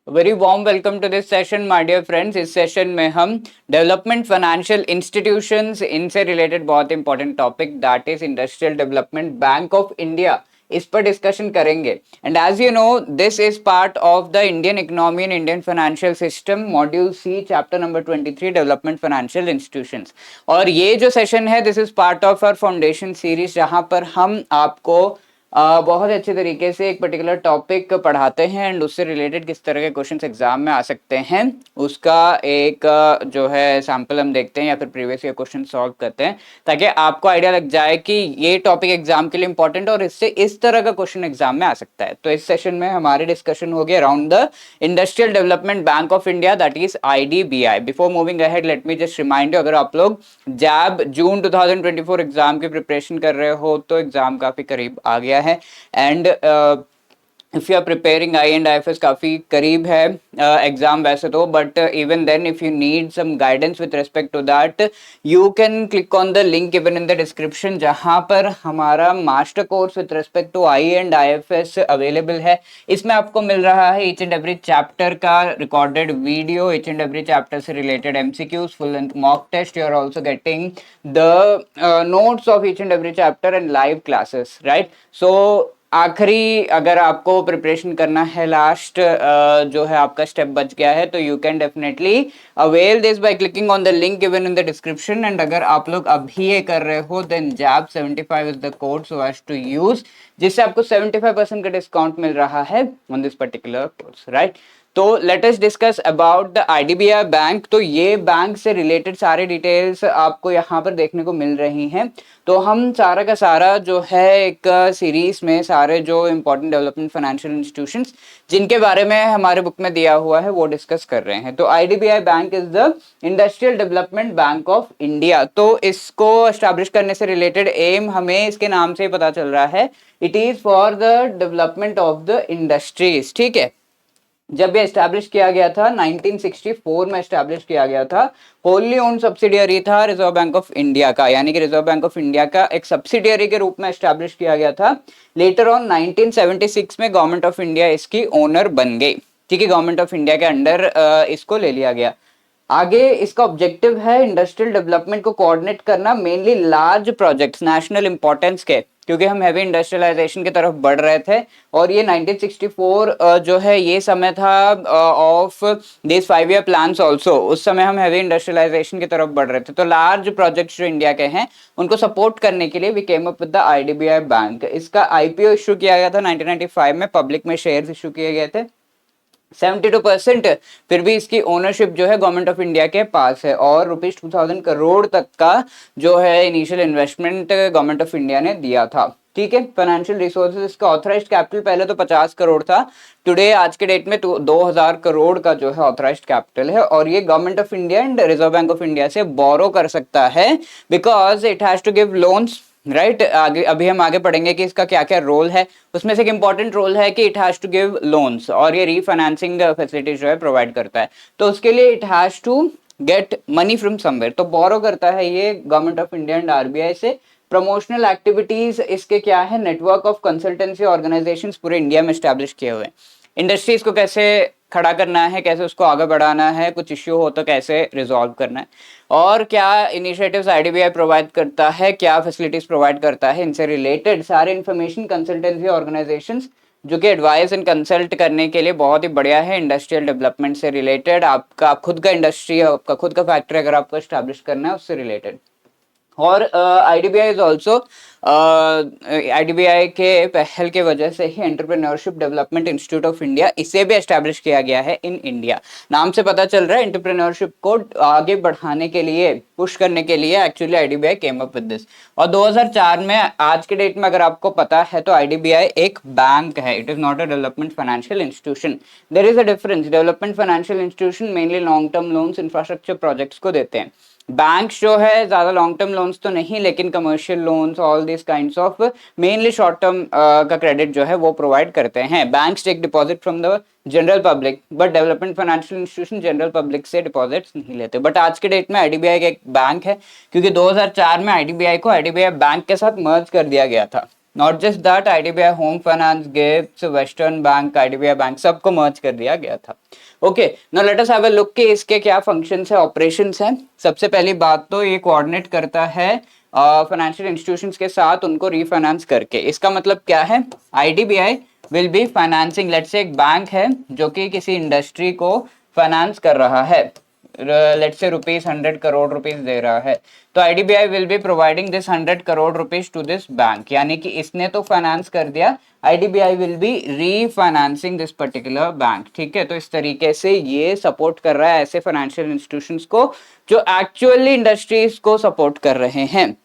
Very warm welcome to this session my dear friends. इस session में हम development financial institutions इनसे related बहुत important topic that is industrial development bank of India इस पर discussion करेंगे। And as you know this is part of the Indian economy and Indian financial system module C chapter number 23 development financial institutions. और ये जो session है this is part of our foundation series जहां पर हम आपको बहुत अच्छे तरीके से एक पर्टिकुलर टॉपिक पढ़ाते हैं एंड उससे रिलेटेड किस तरह के क्वेश्चंस एग्जाम में आ सकते हैं उसका एक जो है सैंपल हम देखते हैं या फिर प्रीवियस ईयर क्वेश्चन सॉल्व करते हैं ताकि आपको आइडिया लग जाए कि ये टॉपिक एग्जाम के लिए इंपॉर्टेंट और इससे इस तरह का क्वेश्चन एग्जाम में आ सकता है। तो इस सेशन में हमारी डिस्कशन होगी around the industrial development bank of India that is IDBI। Before moving ahead let me just remind you, अगर आप लोग जैब जून 2024 एग्जाम की प्रिपरेशन कर रहे हो तो एग्जाम काफी करीब आ गया है and if you are preparing I and IFS काफी करीब है एग्जाम वैसे तो, but even then if you need some guidance with respect to that you can click on the link given in the description जहां पर हमारा master course with respect to I and IFS available है। इसमें आपको मिल रहा है each and every chapter का recorded video, each and every chapter से related MCQs, full length mock test, you are also getting the notes of each and every chapter and live classes, right. So आखिरी अगर आपको preparation करना है, last जो है आपका स्टेप बच गया है, तो you can definitely avail this by clicking on the link given in the description. And अगर आप लोग अभी ये कर रहे हो then jab 75 is the code so as to use, जिससे आपको 75% का डिस्काउंट मिल रहा है on this particular course, right. तो let us discuss about the IDBI bank. तो ये बैंक से रिलेटेड सारे डिटेल्स आपको यहाँ पर देखने को मिल रही हैं। तो हम सारा का सारा जो है एक सीरीज में सारे जो इंपॉर्टेंट डेवलपमेंट फाइनेंशियल इंस्टीट्यूशंस जिनके बारे में हमारे बुक में दिया हुआ है वो डिस्कस कर रहे हैं। तो IDBI bank is the industrial development bank of India. तो इसको एस्टैब्लिश करने से रिलेटेड एम हमें इसके नाम से ही पता चल रहा है, it is for the development of the industries, ठीक है। जब ये एस्टैब्लिश किया गया था 1964 में एस्टैब्लिश किया गया था, होली ओन्ड सब्सिडियरी था रिजर्व बैंक ऑफ इंडिया का, यानी कि रिजर्व बैंक ऑफ इंडिया का एक सब्सिडियरी के रूप में एस्टैब्लिश किया गया था। लेटर ऑन 1976 में गवर्नमेंट ऑफ इंडिया इसकी ओनर बन गई, ठीक है। गवर्नमेंट ऑफ इंडिया के अंडर इसको ले लिया गया। आगे इसका ऑब्जेक्टिव है इंडस्ट्रियल डेवलपमेंट को कोऑर्डिनेट करना, mainly large projects national importance के, क्योंकि हम हैवी इंडस्ट्रियलाइजेशन की तरफ बढ़ रहे थे और ये 1964 जो है ये समय था of this 5 year plans also. उस समय हम हैवी इंडस्ट्रियलाइजेशन की तरफ बढ़ रहे थे, तो लार्ज प्रोजेक्ट्स जो इंडिया के हैं उनको सपोर्ट करने के लिए we came up with the IDBI bank. इसका IPO इशू किया गया था 1995 में, पब्लिक में शेयर्स इशू किए गए थे 72%। फिर भी इसकी ओनरशिप जो है गवर्नमेंट ऑफ इंडिया के पास है और ₹2000 करोड़ तक का जो है initial investment government of India ने दिया था, ठीक है। फाइनेंशियल रिसोर्सेज, इसका ऑथराइज्ड कैपिटल पहले तो 50 करोड़ था, टुडे आज के डेट में 2000 करोड़ का जो है ऑथराइज्ड कैपिटल है और ये government of India and Reserve Bank of India से बोरो कर सकता है because it has to give loans, right. आगे अभी हम आगे पढ़ेंगे कि इसका क्या क्या रोल है। उसमें से एक इंपॉर्टेंट रोल है कि it has to give loans और ये रीफाइनेंसिंग फैसिलिटीज जो है प्रोवाइड करता है। तो उसके लिए it has to get money from somewhere, तो बोरो करता है ये government of India and RBI से। प्रमोशनल एक्टिविटीज इसके क्या है, नेटवर्क ऑफ कंसल्टेंसी ऑर्गेनाइजेशंस पूरे इंडिया में एस्टैब्लिश किए हुए हैं। इंडस्ट्रीज को कैसे खड़ा करना है, कैसे उसको आगे बढ़ाना है, कुछ इश्यू हो तो कैसे रिजॉल्व करना है, और क्या इनिशिएटिव्स IDBI प्रोवाइड करता है, क्या फैसिलिटीज प्रोवाइड करता है, इनसे रिलेटेड सारे इंफॉर्मेशन कंसल्टेंसी ऑर्गेनाइजेशंस जो कि एडवाइस एंड कंसल्ट करने के लिए बहुत ही बढ़िया है इंडस्ट्रियल डेवलपमेंट से रिलेटेड। आपका खुद का इंडस्ट्री, आपका खुद का फैक्ट्री अगर आपको एस्टैब्लिश करना है उससे रिलेटेड। और IDBI इज ऑल्सो IDBI के पहल के वजह से ही entrepreneurship development institute of India इसे भी एस्टैब्लिश किया गया है इन इंडिया। नाम से पता चल रहा है एंटरप्रेन्योरशिप को आगे बढ़ाने के लिए, पुश करने के लिए actually IDBI came up with this. और 2004 में, आज के डेट में अगर आपको पता है तो IDBI एक बैंक है, it is not a development financial institution. There is a difference. Development financial institution mainly long term loans infrastructure projects को देते हैं। बैंक्स जो है ज्यादा लॉन्ग टर्म लोन्स तो नहीं, लेकिन commercial loans, all this kinds of mainly short term का क्रेडिट जो है वो प्रोवाइड करते हैं। Banks take deposit from the general public, but development financial institution general public से डिपॉजिट्स नहीं लेते। बट आज के डेट में IDBI का एक बैंक है, क्योंकि 2004 में IDBI को IDBI बैंक के साथ मर्ज कर दिया गया था, not just that, IDBI home finance, gifts, western bank, IDBI bank सबको मर्ज कर दिया गया था। Okay, now let us have a look कि इसके क्या फंक्शंस है, ऑपरेशंस है। सबसे पहली बात तो ये कोऑर्डिनेट करता है फाइनेंशियल इंस्टीट्यूशंस के साथ उनको रीफाइनेंस करके। इसका मतलब क्या है, IDBI will B financing, let's say एक बैंक है जो कि किसी इंडस्ट्री को फाइनेंस कर रहा है, let's say rupees 100 crore rupees दे रहा है, तो IDBI will be providing this 100 crore rupees to this bank, यानी कि इसने तो फाइनेंस कर दिया, IDBI will be refinancing this particular bank. ठीक है, तो इस तरीके से ये सपोर्ट कर रहा है ऐसे फाइनेंशियल इंस्टीट्यूशंस को जो एक्चुअली इंडस्ट्रीज को सपोर्ट कर रहे हैं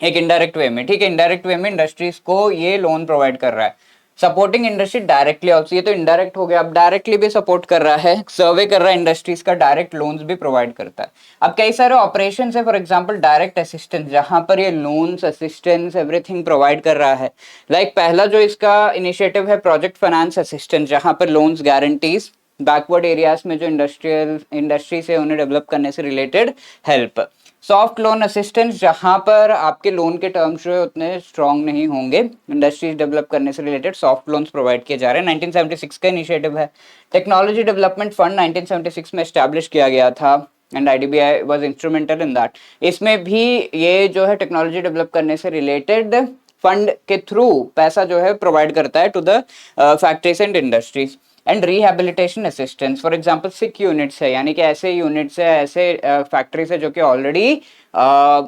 एक इनडायरेक्ट वे में। ठीक है, इनडायरेक्ट वे में इंडस्ट्रीज को ये लोन प्रोवाइड कर रहा है, सपोर्टिंग इंडस्ट्री डायरेक्टली ऑल्सो, ये तो इनडायरेक्ट हो गया, अब डायरेक्टली भी सपोर्ट कर रहा है, सर्वे कर रहा है इंडस्ट्रीज का, डायरेक्ट लोन्स भी प्रोवाइड करता है। अब कई सारे ऑपरेशंस है, फॉर एग्जांपल डायरेक्ट असिस्टेंस, जहां पर ये लोन्स, असिस्टेंस, एवरीथिंग प्रोवाइड कर रहा है। लाइक पहला जो इसका इनिशिएटिव है प्रोजेक्ट फाइनेंस असिस्टेंस, जहां पर लोन्स, गारंटीज, बैकवर्ड एरियाज में जो इंडस्ट्री से उन्हें डेवलप करने से related help. Soft loan assistance, जहां पर आपके लोन के टर्म्स जो है उतने स्ट्रांग नहीं होंगे, इंडस्ट्रीज डेवलप करने से रिलेटेड सॉफ्ट लोन्स प्रोवाइड किए जा रहे हैं। 1976 का इनिशिएटिव है। टेक्नोलॉजी डेवलपमेंट फंड 1976 में एस्टैब्लिश किया गया था and IDBI was instrumental in that. इसमें भी ये जो है टेक्नोलॉजी डेवलप करने से रिलेटेड फंड के थ्रू पैसा जो है प्रोवाइड करता है to the factories and industries. And rehabilitation assistance, for example sick units है, यानी कि ऐसे यूनिट्स है, ऐसे फैक्ट्रीज है जो कि ऑलरेडी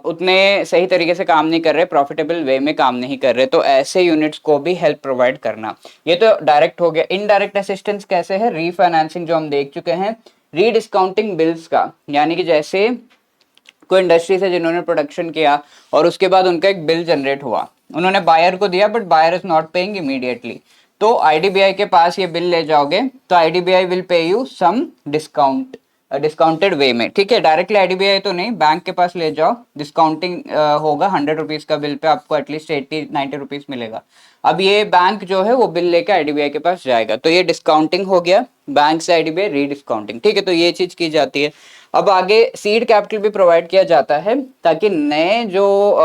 उतने सही तरीके से काम नहीं कर रहे, प्रॉफिटेबल वे में काम नहीं कर रहे, तो ऐसे यूनिट्स को भी हेल्प प्रोवाइड करना। ये तो डायरेक्ट हो गया। इनडायरेक्ट असिस्टेंस कैसे है, रीफाइनेंसिंग जो हम देख चुके हैं, रीडिस्काउंटिंग बिल्स का, यानी कि जैसे कोई इंडस्ट्री से जिन्होंने प्रोडक्शन किया और उसके बाद उनका एक बिल जनरेट हुआ, उन्होंने बायर को दिया but buyer is not paying immediately, तो आईडीबीआई के पास ये बिल ले जाओगे तो IDBI will pay you some discount, discounted way में। ठीक है, डायरेक्टली आईडीबीआई तो नहीं, बैंक के पास ले जाओ, डिस्काउंटिंग होगा, 100 रुपीज का बिल पे आपको एटलीस्ट 80-90 रुपीज मिलेगा। अब ये बैंक जो है वो बिल लेके आईडीबीआई के पास जाएगा, तो ये डिस्काउंटिंग हो गया, बैंक से आईडीबीआई रीडिस्काउंटिंग। ठीक है, तो ये चीज की जाती है। अब आगे सीड कैपिटल भी प्रोवाइड किया जाता है ताकि नए जो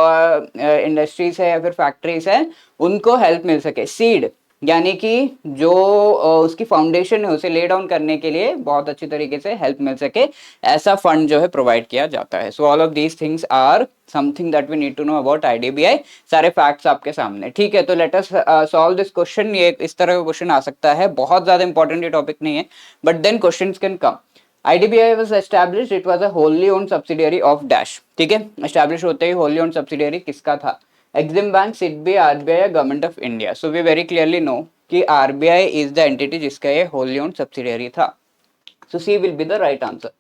इंडस्ट्रीज है या फिर फैक्ट्रीज है उनको हेल्प मिल सके। सीड यानी कि जो उसकी फाउंडेशन है उसे ले डाउन करने के लिए बहुत अच्छी तरीके से हेल्प मिल सके, ऐसा फंड जो है प्रोवाइड किया जाता है। So all of these things are something that we need to know about IDBI. सारे फैक्ट्स आपके सामने। ठीक है, तो let us solve this question. ये इस तरह का क्वेश्चन आ सकता है, बहुत ज्यादा इंपॉर्टेंट ये टॉपिक नहीं है, but then questions can come. IDBI was established, it was a wholly owned subsidiary of dash। ठीक है, एस्टैब्लिश होते ही wholly owned subsidiary किसका था, एक्सिम बैंक, सिडबी, आरबीआई या government of India. So we very clearly know कि RBI is the entity जिसका ये wholly owned subsidiary था। So C will be the right answer.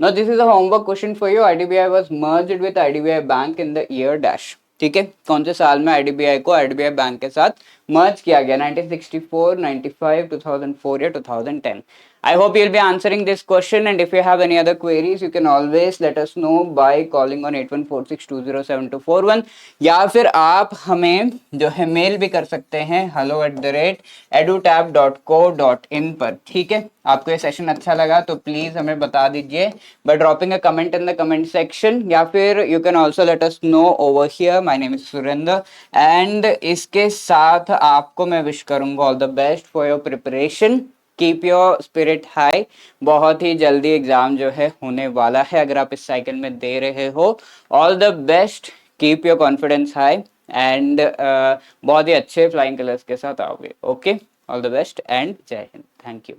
Now this is a homework question for you. IDBI was merged with IDBI Bank in the year dash। ठीक है, कौन से साल में IDBI को आईडीबीआई बैंक के साथ मर्ज किया गया, 1964, 95, 2004 या 2010। I hope you'll be answering this question, and if you have any other queries you can always let us know by calling on 8146207241, या फिर आप हमें जो है मेल भी कर सकते हैं hello@edutab.co.in पर। ठीक है, आपको ये सेशन अच्छा लगा तो प्लीज हमें बता दीजिए by dropping a comment in the comment section, या फिर you can also let us know over here। My name is Surendra, and इसके साथ आपको मैं विश करूंगा all the best for your preparation। Keep your spirit high, बहुत ही जल्दी exam जो है होने वाला है अगर आप इस साइकिल में दे रहे हो। All the best, keep your confidence high, and बहुत ही अच्छे फ्लाइंग कलर्स के साथ आओगे। Okay, all the best and जय हिंद, थैंक यू।